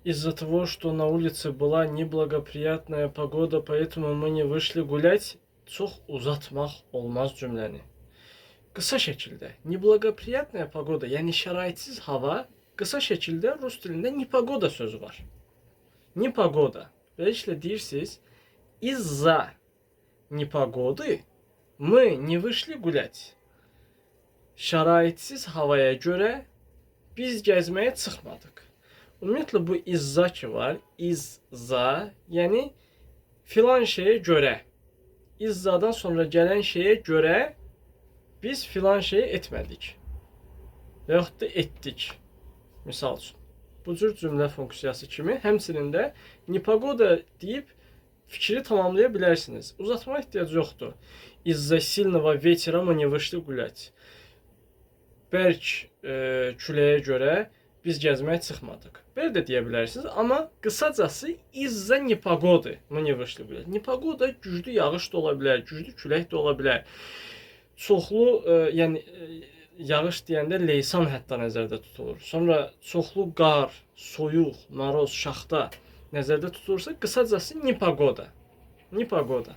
Из-за того, что на улице была неблагоприятная погода, поэтому мы не вышли гулять. Çox uzatmaq olmaz cümləni. Qısa şəkildə nеблагоприятная погода, yəni şəraitsiz hava, qısa şəkildə rus dilində непогода sözü var. Непогода. Beləliklə deyirsiniz, из-за непогоды мы не вышли гулять. Şəraitsiz havaya görə biz gəzməyə çıxmadıq. Ümumiyyətlə bu izza ki var, izza, yəni filan şeyə görə. İzzadan sonra gələn şeyə görə biz filan şeyi etmədik. Və yaxud da etdik. Misal üçün. Bu cür cümlə funksiyası kimi həmçinin də непогода deyib fikri tamamlaya bilərsiniz. Uzatma ehtiyac yoxdur. Из-за сильного ветра мы не вышли гулять. Bərk küləyə görə biz gəzməyə çıxmadıq. Belə də deyə bilərsiniz, amma qısacası из-за непогоды мы не вышли гулять. Непогода güclü yağış da ola bilər, güclü külək də ola bilər. Çoxlu, yəni yağış deyəndə leysan hətta nəzərdə tutulur. Sonra çoxlu qar, soyuq, maroz, şaxta nəzərdə tutulursa qısacası непогода. Непогода.